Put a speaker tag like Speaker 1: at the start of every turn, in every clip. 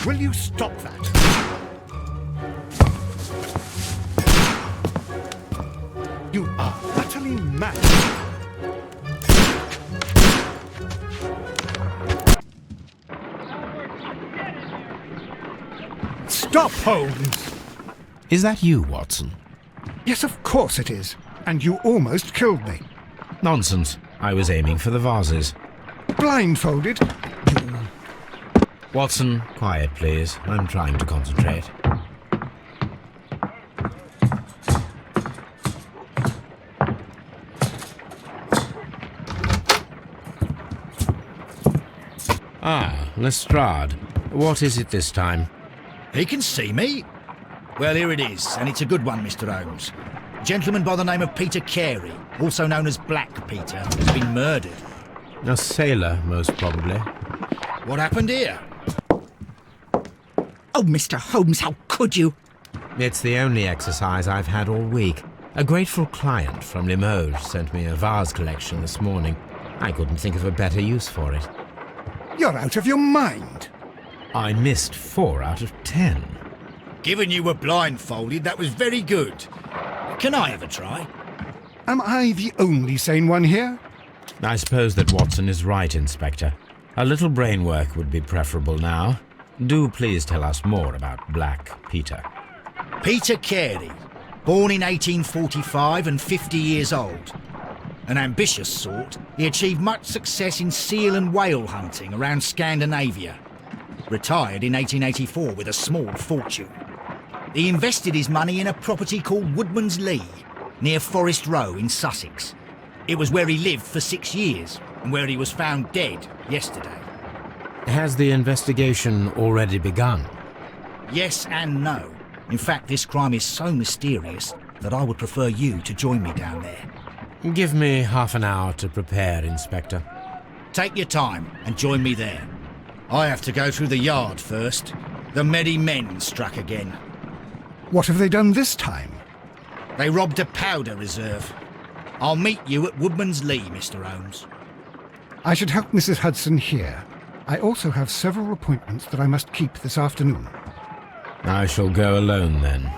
Speaker 1: Will you stop that? You are utterly mad. Stop, Holmes!
Speaker 2: Is that you, Watson?
Speaker 1: Yes, of course it is. And you almost killed me.
Speaker 2: Nonsense. I was aiming for the vases.
Speaker 1: Blindfolded?
Speaker 2: Watson, quiet, please. I'm trying to concentrate. Ah, Lestrade. What is it this time?
Speaker 3: He can see me. Well, here it is, and it's a good one, Mr. Holmes. A gentleman by the name of Peter Carey, also known as Black Peter, has been murdered.
Speaker 2: A sailor, most probably.
Speaker 3: What happened here?
Speaker 4: Oh, Mr. Holmes, how could you?
Speaker 2: It's the only exercise I've had all week. A grateful client from Limoges sent me a vase collection this morning. I couldn't think of a better use for it.
Speaker 1: You're out of your mind.
Speaker 2: I missed 4 out of 10.
Speaker 3: Given you were blindfolded, that was very good. Can I have a try?
Speaker 1: Am I the only sane one here?
Speaker 2: I suppose that Watson is right, Inspector. A little brain work would be preferable now. Do please tell us more about Black Peter.
Speaker 3: Peter Carey, born in 1845 and 50 years old. An ambitious sort, he achieved much success in seal and whale hunting around Scandinavia. Retired in 1884 with a small fortune. He invested his money in a property called Woodman's Lee, near Forest Row in Sussex. It was where he lived for 6 years, and where he was found dead yesterday.
Speaker 2: Has the investigation already begun?
Speaker 3: Yes and no. In fact, this crime is so mysterious that I would prefer you to join me down there.
Speaker 2: Give me half an hour to prepare, Inspector.
Speaker 3: Take your time and join me there. I have to go through the yard first. The Medi men struck again.
Speaker 1: What have they done this time?
Speaker 3: They robbed a powder reserve. I'll meet you at Woodman's Lee, Mr. Holmes.
Speaker 1: I should help Mrs. Hudson here. I also have several appointments that I must keep this afternoon.
Speaker 2: I shall go alone then.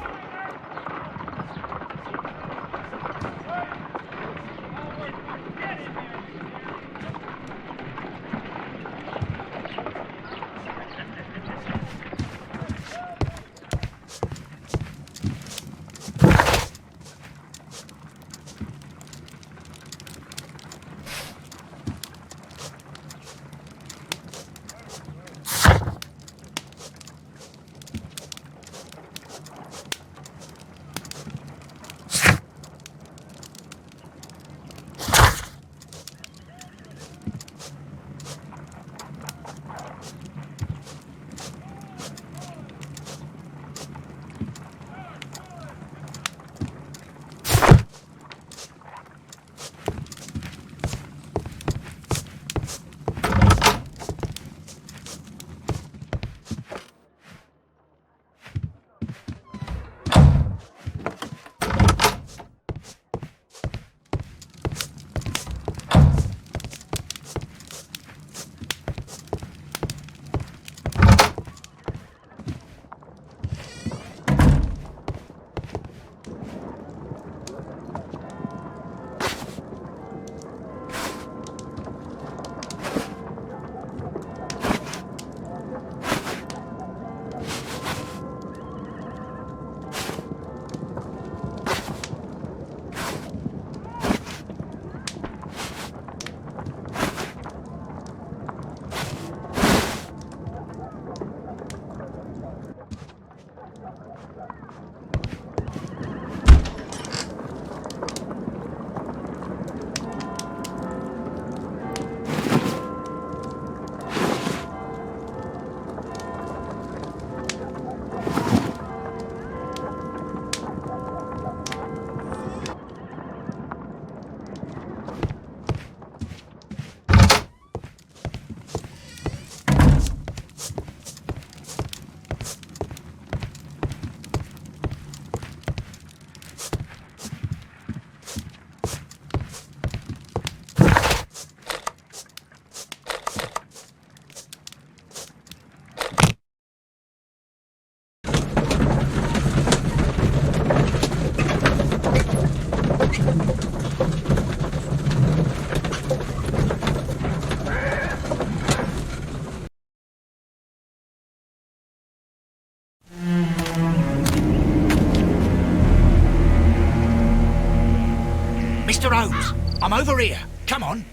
Speaker 3: I'm over here. Come on.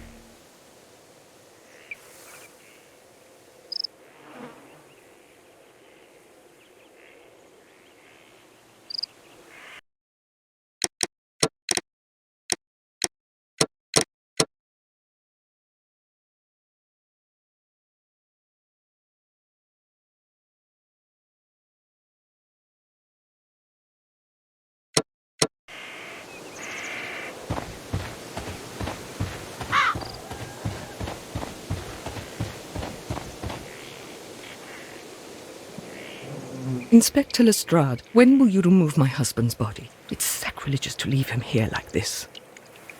Speaker 5: Inspector Lestrade, when will you remove my husband's body? It's sacrilegious to leave him here like this.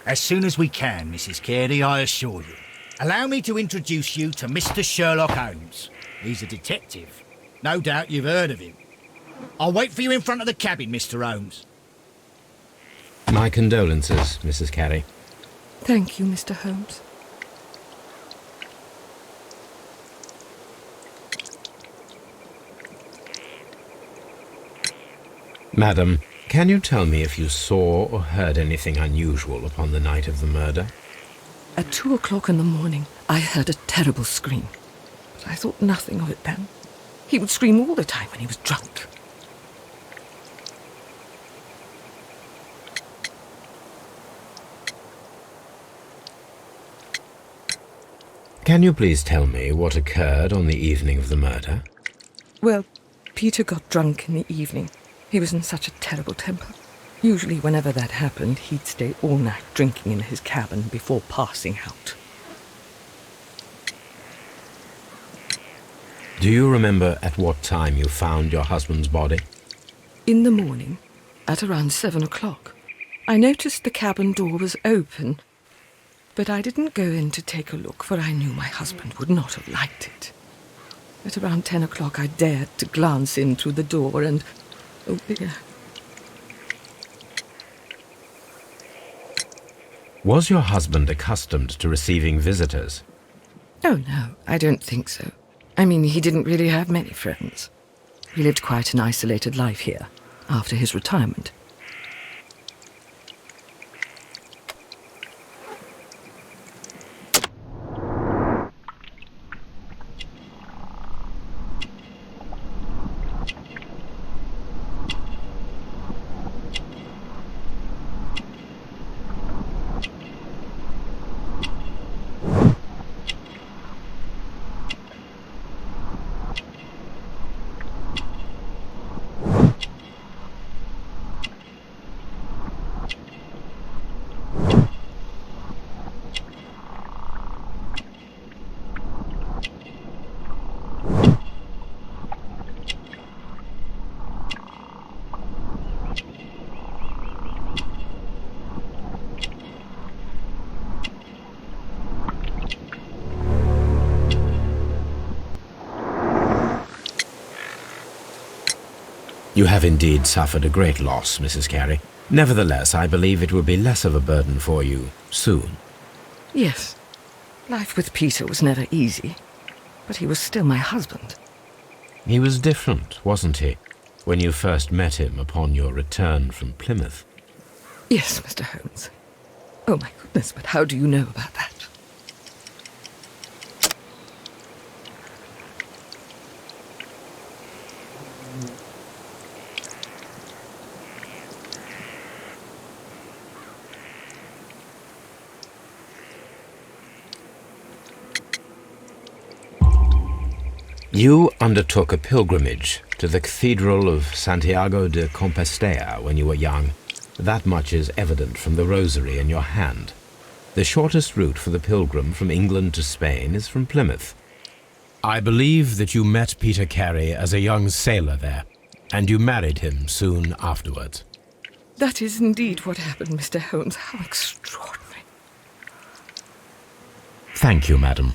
Speaker 3: As soon as we can, Mrs. Carey, I assure you. Allow me to introduce you to Mr. Sherlock Holmes. He's a detective. No doubt you've heard of him. I'll wait for you in front of the cabin, Mr. Holmes.
Speaker 2: My condolences, Mrs. Carey.
Speaker 5: Thank you, Mr. Holmes.
Speaker 2: Madam, can you tell me if you saw or heard anything unusual upon the night of the murder?
Speaker 5: At 2 o'clock in the morning, I heard a terrible scream. But I thought nothing of it then. He would scream all the time when he was drunk.
Speaker 2: Can you please tell me what occurred on the evening of the murder?
Speaker 5: Well, Peter got drunk in the evening. He was in such a terrible temper. Usually whenever that happened, he'd stay all night drinking in his cabin before passing out.
Speaker 2: Do you remember at what time you found your husband's body?
Speaker 5: In the morning, at around 7 o'clock, I noticed the cabin door was open, but I didn't go in to take a look, for I knew my husband would not have liked it. At around 10 o'clock, I dared to glance in through the door and... oh dear.
Speaker 2: Was your husband accustomed to receiving visitors?
Speaker 5: Oh, no, I don't think so. I mean, he didn't really have many friends. He lived quite an isolated life here, after his retirement.
Speaker 2: You have indeed suffered a great loss, Mrs. Carey. Nevertheless, I believe it will be less of a burden for you soon.
Speaker 5: Yes, life with Peter was never easy, but he was still my husband.
Speaker 2: He was different, wasn't he, when you first met him upon your return from Plymouth?
Speaker 5: Yes, Mr. Holmes. Oh my goodness, but how do you know about that?
Speaker 2: You undertook a pilgrimage to the Cathedral of Santiago de Compostela when you were young. That much is evident from the rosary in your hand. The shortest route for the pilgrim from England to Spain is from Plymouth. I believe that you met Peter Carey as a young sailor there, and you married him soon afterwards.
Speaker 5: That is indeed what happened, Mr. Holmes. How extraordinary.
Speaker 2: Thank you, madam.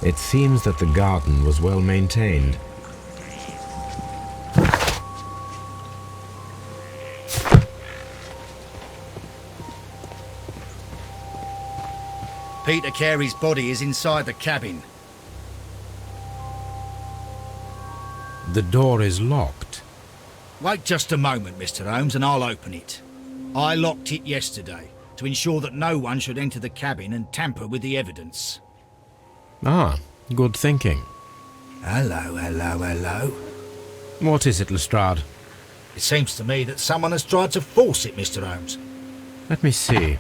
Speaker 2: It seems that the garden was well maintained.
Speaker 3: Peter Carey's body is inside the cabin.
Speaker 2: The door is locked.
Speaker 3: Wait just a moment, Mr. Holmes, and I'll open it. I locked it yesterday to ensure that no one should enter the cabin and tamper with the evidence.
Speaker 2: Ah, good thinking.
Speaker 3: Hello, hello, hello.
Speaker 2: What is it, Lestrade?
Speaker 3: It seems to me that someone has tried to force it, Mr. Holmes.
Speaker 2: Let me see.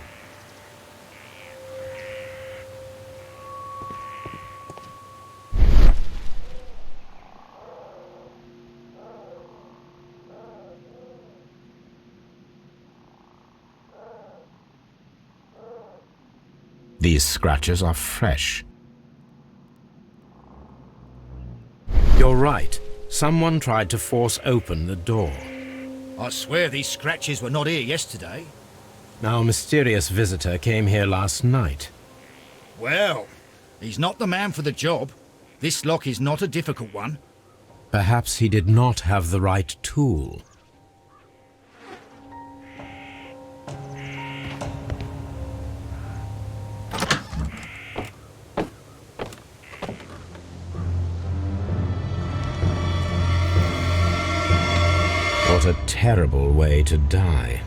Speaker 2: These scratches are fresh. You're right. Someone tried to force open the door.
Speaker 3: I swear these scratches were not here yesterday.
Speaker 2: Our mysterious visitor came here last night.
Speaker 3: Well, he's not the man for the job. This lock is not a difficult one.
Speaker 2: Perhaps he did not have the right tool. What a terrible way to die.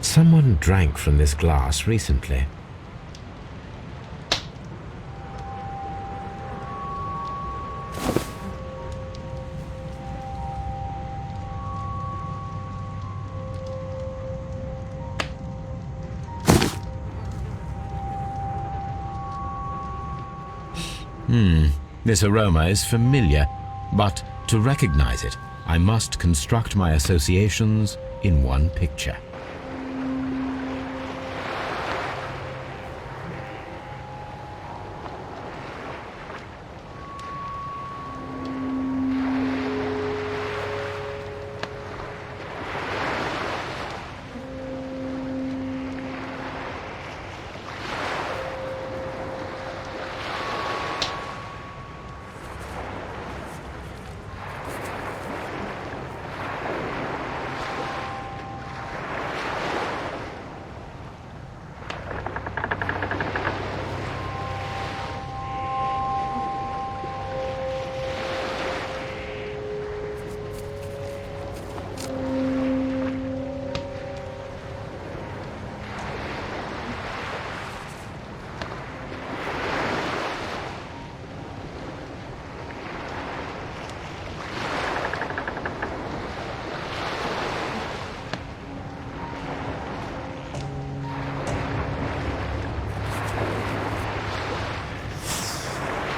Speaker 2: Someone drank from this glass recently. This aroma is familiar, but to recognize it, I must construct my associations in one picture.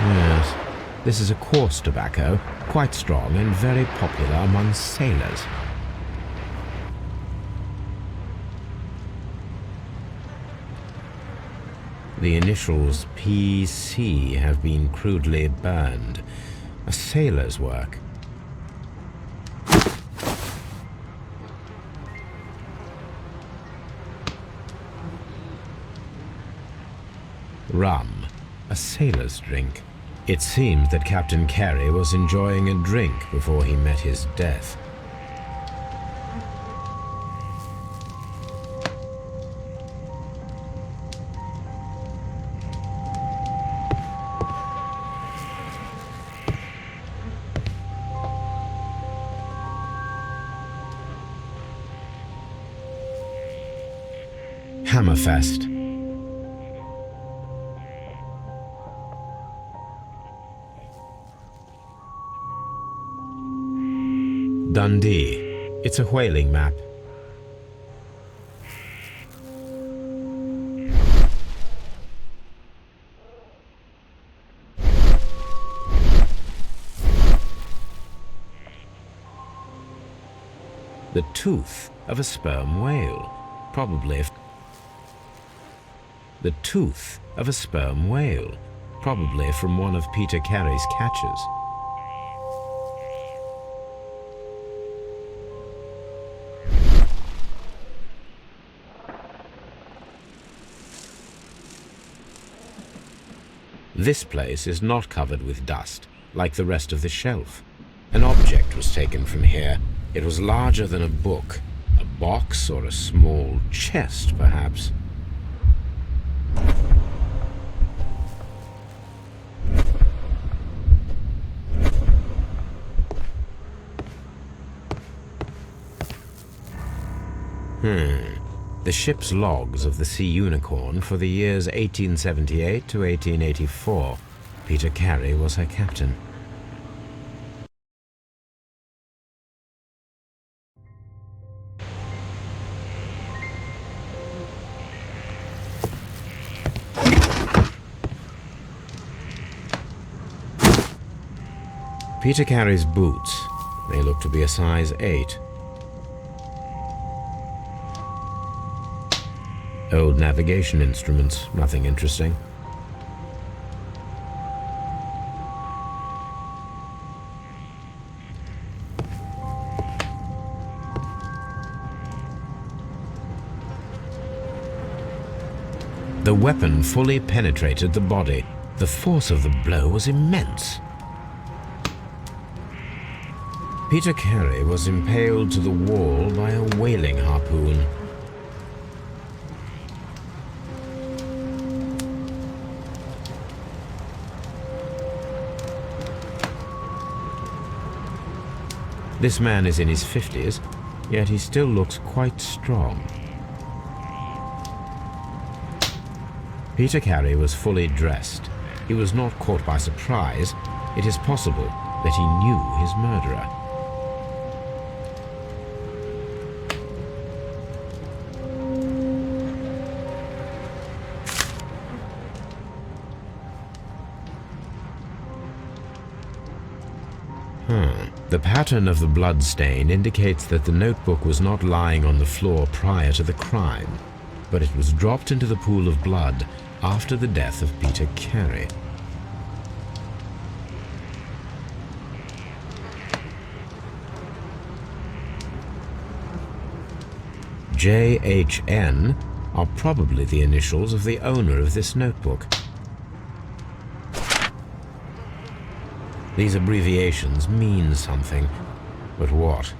Speaker 2: Yes, this is a coarse tobacco, quite strong and very popular among sailors. The initials PC have been crudely burned. A sailor's work. Rum, a sailor's drink. It seems that Captain Carey was enjoying a drink before he met his death. Hammerfest. Dundee. It's a whaling map. The tooth of a sperm whale, probably. The tooth of a sperm whale, probably from one of Peter Carey's catches. This place is not covered with dust, like the rest of the shelf. An object was taken from here. It was larger than a book, a box or a small chest, perhaps. The ship's logs of the Sea Unicorn for the years 1878 to 1884. Peter Carey was her captain. Peter Carey's boots. They look to be a size 8. Old navigation instruments, nothing interesting. The weapon fully penetrated the body. The force of the blow was immense. Peter Carey was impaled to the wall by a whaling harpoon. This man is in his 50s, yet he still looks quite strong. Peter Carey was fully dressed. He was not caught by surprise. It is possible that he knew his murderer. The pattern of the blood stain indicates that the notebook was not lying on the floor prior to the crime, but it was dropped into the pool of blood after the death of Peter Carey. JHN are probably the initials of the owner of this notebook. These abbreviations mean something, but what?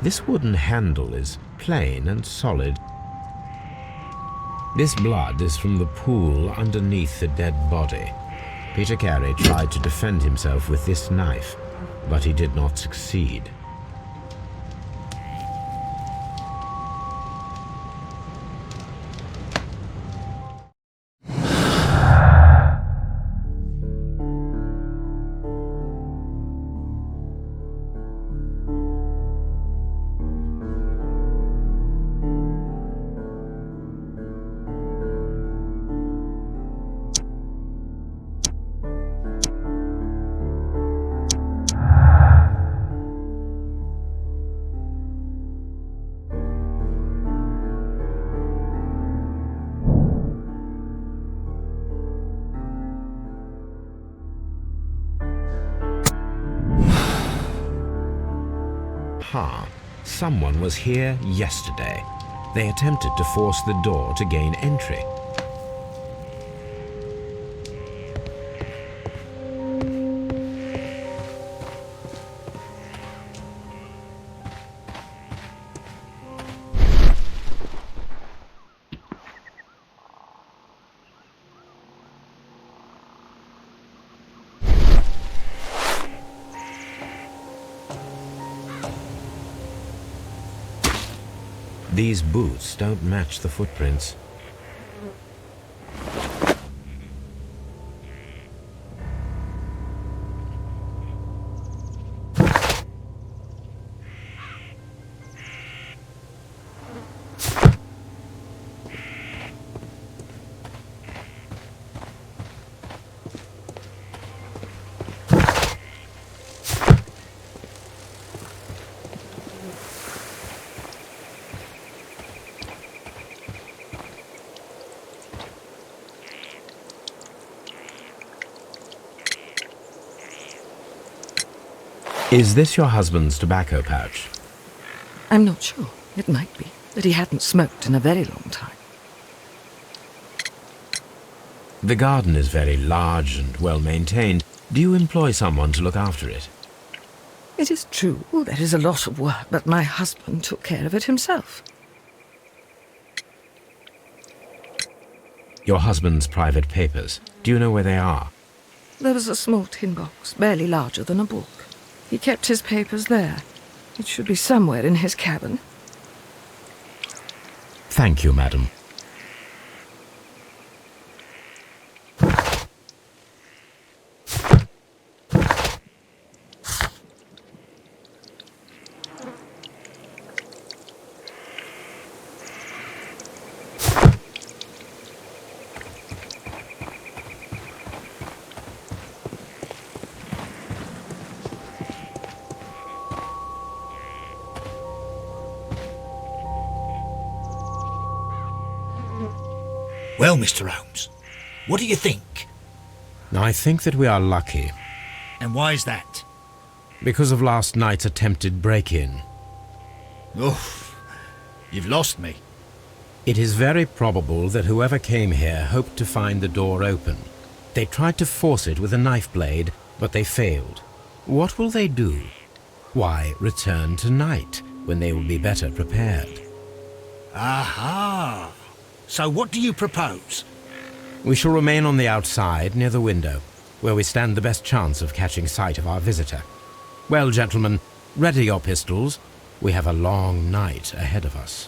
Speaker 2: This wooden handle is plain and solid. This blood is from the pool underneath the dead body. Peter Carey tried to defend himself with this knife, but he did not succeed. Someone was here yesterday. They attempted to force the door to gain entry. These boots don't match the footprints. Is this your husband's tobacco pouch?
Speaker 5: I'm not sure. It might be, but he hadn't smoked in a very long time.
Speaker 2: The garden is very large and well maintained. Do you employ someone to look after it?
Speaker 5: It is true, there is a lot of work, but my husband took care of it himself.
Speaker 2: Your husband's private papers, do you know where they are?
Speaker 5: There was a small tin box, barely larger than a book. He kept his papers there. It should be somewhere in his cabin.
Speaker 2: Thank you, madam.
Speaker 3: Well, Mr. Holmes, what do you think?
Speaker 2: I think that we are lucky,
Speaker 3: And why is that?
Speaker 2: because of last night's attempted break-in.
Speaker 3: Oh, you've lost me.
Speaker 2: It is very probable that whoever came here hoped to find the door open. They tried to force it with a knife blade, but they failed. What will they do? Why, return tonight, when they will be better prepared.
Speaker 3: Aha! So what do you propose?
Speaker 2: We shall remain on the outside, near the window, where we stand the best chance of catching sight of our visitor. Well, gentlemen, ready your pistols. We have a long night ahead of us.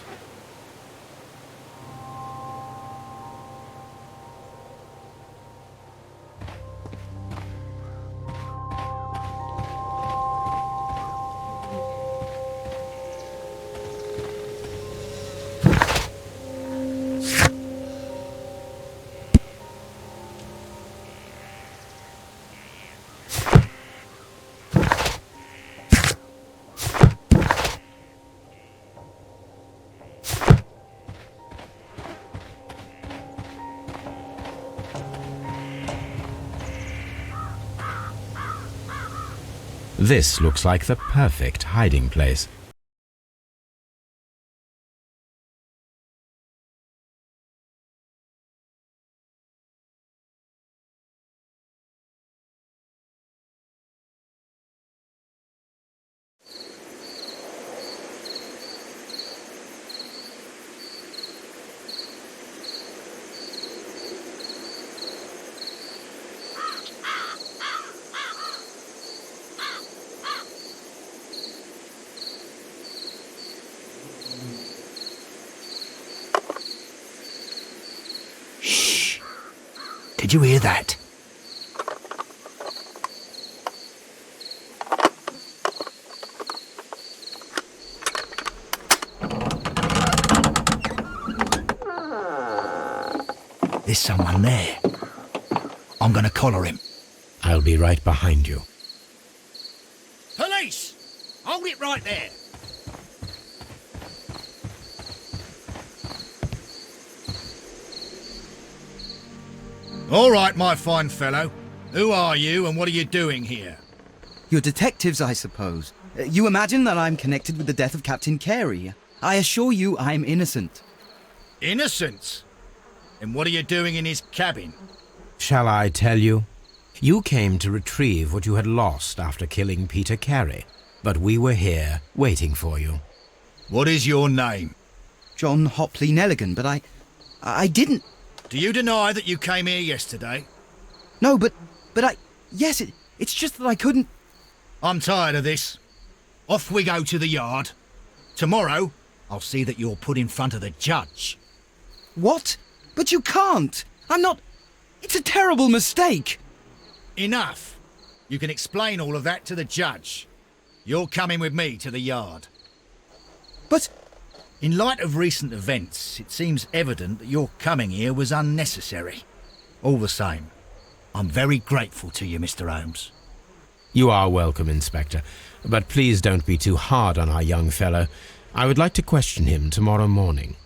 Speaker 2: This looks like the perfect hiding place.
Speaker 3: Did you hear that? There's someone there. I'm gonna collar him.
Speaker 2: I'll be right behind you.
Speaker 3: Police! Hold it right there. All right, my fine fellow. Who are you and what are you doing here?
Speaker 6: You're detectives, I suppose. You imagine that I'm connected with the death of Captain Carey. I assure you I'm innocent.
Speaker 3: Innocent? And what are you doing in his cabin?
Speaker 2: Shall I tell you? You came to retrieve what you had lost after killing Peter Carey, but we were here waiting for you.
Speaker 3: What is your name?
Speaker 6: John Hopley Nelligan, but I didn't...
Speaker 3: Do you deny that you came here yesterday?
Speaker 6: No, but yes, it's just that I couldn't...
Speaker 3: I'm tired of this. Off we go to the yard. Tomorrow, I'll see that you're put in front of the judge.
Speaker 6: What? But you can't! I'm not... It's a terrible mistake!
Speaker 3: Enough. You can explain all of that to the judge. You're coming with me to the yard.
Speaker 6: But...
Speaker 3: In light of recent events, it seems evident that your coming here was unnecessary. All the same, I'm very grateful to you, Mr. Holmes.
Speaker 2: You are welcome, Inspector, but please don't be too hard on our young fellow. I would like to question him tomorrow morning.